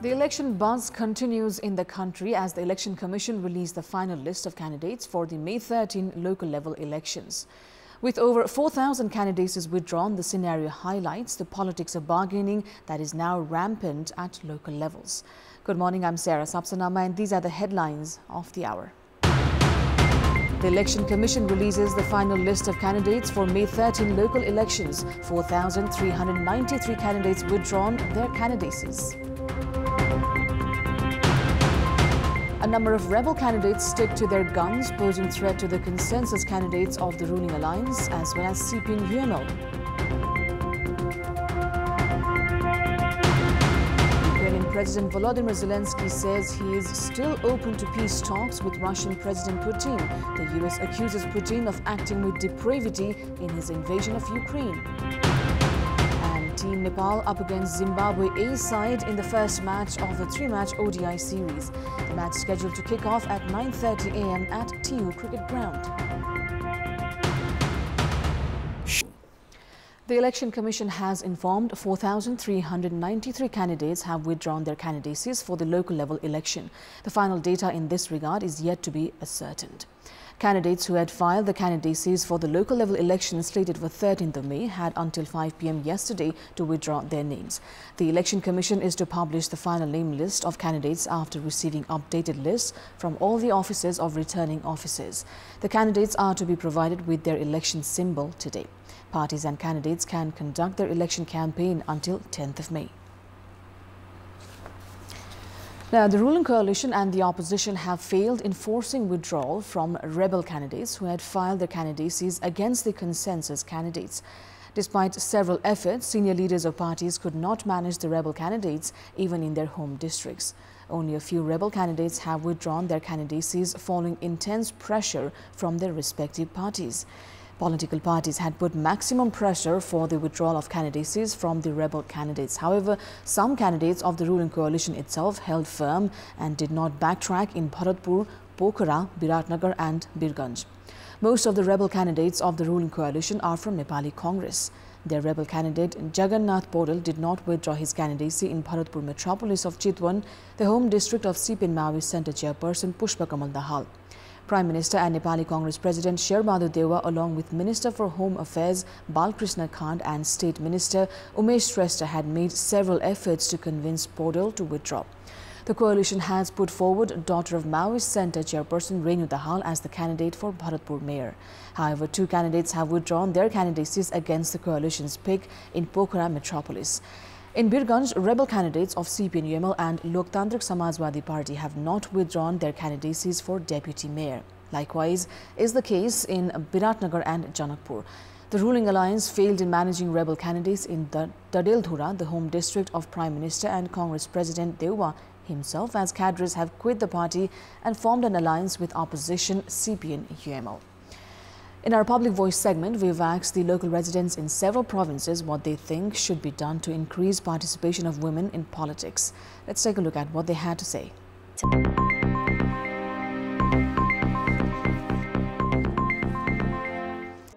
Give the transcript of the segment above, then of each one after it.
The election buzz continues in the country as the Election Commission released the final list of candidates for the May 13 local level elections. With over 4,000 candidacies withdrawn, the scenario highlights the politics of bargaining that is now rampant at local levels. Good morning, I'm Sapsanamma, and these are the headlines of the hour. The Election Commission releases the final list of candidates for May 13 local elections. 4,393 candidates withdrawn their candidacies. A number of rebel candidates stick to their guns, posing threat to the consensus candidates of the ruling alliance as well as CPN-UML. Ukrainian President Volodymyr Zelensky says he is still open to peace talks with Russian President Putin. The US accuses Putin of acting with depravity in his invasion of Ukraine. Team Nepal up against Zimbabwe A side in the first match of the 3-match ODI series. The match scheduled to kick off at 9:30 a.m. at TU Cricket Ground. The Election Commission has informed 4,393 candidates have withdrawn their candidacies for the local level election. The final data in this regard is yet to be ascertained. Candidates who had filed the candidacies for the local level elections slated for 13th of May had until 5 p.m. yesterday to withdraw their names. The Election Commission is to publish the final name list of candidates after receiving updated lists from all the offices of returning officers. The candidates are to be provided with their election symbol today. Parties and candidates can conduct their election campaign until 10th of May. Now, the ruling coalition and the opposition have failed in forcing withdrawal from rebel candidates who had filed their candidacies against the consensus candidates. Despite several efforts, senior leaders of parties could not manage the rebel candidates even in their home districts. Only a few rebel candidates have withdrawn their candidacies following intense pressure from their respective parties. Political parties had put maximum pressure for the withdrawal of candidacies from the rebel candidates. However, some candidates of the ruling coalition itself held firm and did not backtrack in Bharatpur, Pokhara, Biratnagar and Birganj. Most of the rebel candidates of the ruling coalition are from Nepali Congress. Their rebel candidate Jagannath Podal did not withdraw his candidacy in Bharatpur metropolis of Chitwan, the home district of CPN-Maoist Center chairperson Pushpa Kamal Dahal. Prime Minister and Nepali Congress President Sherbahadur Deuwa, along with Minister for Home Affairs Balkrishna Khand and State Minister Umesh Shrestha, had made several efforts to convince Podal to withdraw. The coalition has put forward daughter of Maoist Center chairperson Renu Dahal as the candidate for Bharatpur mayor. However, two candidates have withdrawn their candidacies against the coalition's pick in Pokhara metropolis. In Birganj, rebel candidates of CPN-UML and Loktantrik Samajwadi Party have not withdrawn their candidacies for deputy mayor. Likewise is the case in Biratnagar and Janakpur. The ruling alliance failed in managing rebel candidates in Dadeldhura, the home district of Prime Minister and Congress President Deuwa himself, as cadres have quit the party and formed an alliance with opposition CPN-UML. In our Public Voice segment, we've asked the local residents in several provinces what they think should be done to increase participation of women in politics. Let's take a look at what they had to say.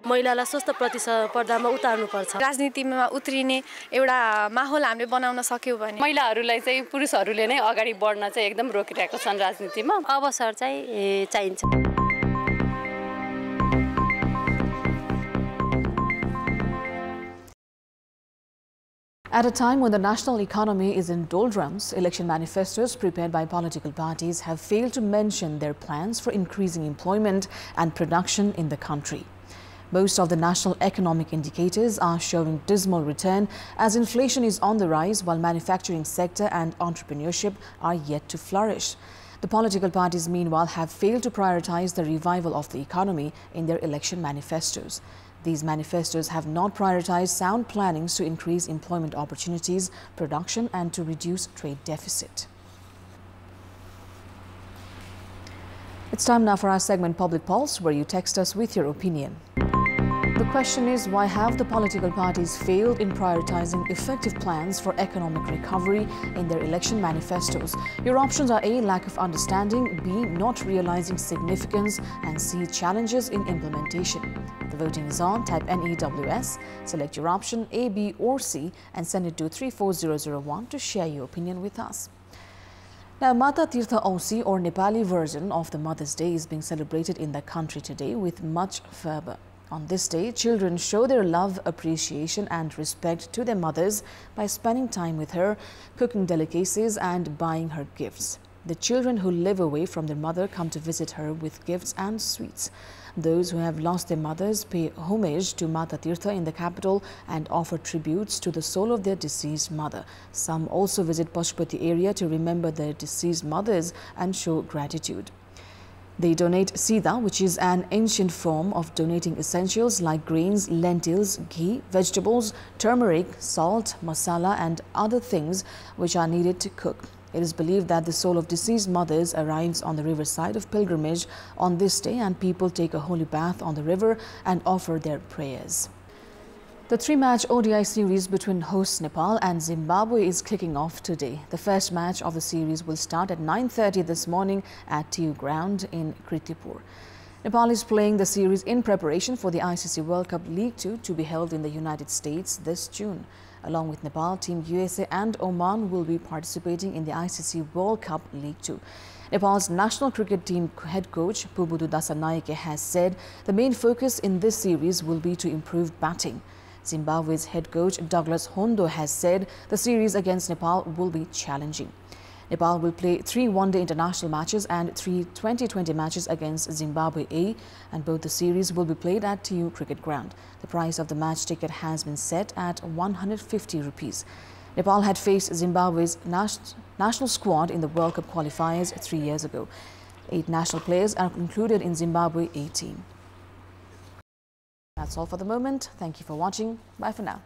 महिलालाई स्वस्थ प्रतिस्पर्धामा उतार्नुपर्छ राजनीतिमा उत्रिने एउटा माहौल हामीले बनाउन सक्यौ भने महिलाहरूलाई चाहिँ पुरुषहरूले नै अगाडि बढ्न चाहिँ एकदम रोकिरहेको छन् राजनीतिमा अवसर चाहिँ चाहिन्छ At a time when the national economy is in doldrums, election manifestos prepared by political parties have failed to mention their plans for increasing employment and production in the country. Most of the national economic indicators are showing dismal return as inflation is on the rise while manufacturing sector and entrepreneurship are yet to flourish. The political parties, meanwhile, have failed to prioritize the revival of the economy in their election manifestos. These manifestos have not prioritized sound plannings to increase employment opportunities, production and to reduce trade deficit. It's time now for our segment Public Pulse, where you text us with your opinion. The question is, why have the political parties failed in prioritizing effective plans for economic recovery in their election manifestos? Your options are A, lack of understanding, B, not realizing significance, and C, challenges in implementation. The voting is on. Type NEWS, select your option A, B or C and send it to 34001 to share your opinion with us. Now, Mata Tirtha Ausi, or Nepali version of the Mother's Day, is being celebrated in the country today with much fervor. On this day, children show their love, appreciation and respect to their mothers by spending time with her, cooking delicacies and buying her gifts. The children who live away from their mother come to visit her with gifts and sweets. Those who have lost their mothers pay homage to Mata Tirtha in the capital and offer tributes to the soul of their deceased mother. Some also visit Pashupati area to remember their deceased mothers and show gratitude. They donate Sida, which is an ancient form of donating essentials like grains, lentils, ghee, vegetables, turmeric, salt, masala and other things which are needed to cook. It is believed that the soul of deceased mothers arrives on the riverside of pilgrimage on this day, and people take a holy bath on the river and offer their prayers. The three-match ODI series between hosts Nepal and Zimbabwe is kicking off today. The first match of the series will start at 9:30 this morning at TU Ground in Kantipur. Nepal is playing the series in preparation for the ICC World Cup League 2 to be held in the United States this June. Along with Nepal, Team USA and Oman will be participating in the ICC World Cup League 2. Nepal's national cricket team head coach Pubudu Dasanaike has said the main focus in this series will be to improve batting. Zimbabwe's head coach Douglas Hondo has said the series against Nepal will be challenging. Nepal will play 3 one-day international matches and 3 T20 matches against Zimbabwe A, and both the series will be played at TU Cricket Ground. The price of the match ticket has been set at 150 rupees. Nepal had faced Zimbabwe's national squad in the World Cup qualifiers 3 years ago. 8 national players are included in Zimbabwe A team. That's all for the moment. Thank you for watching. Bye for now.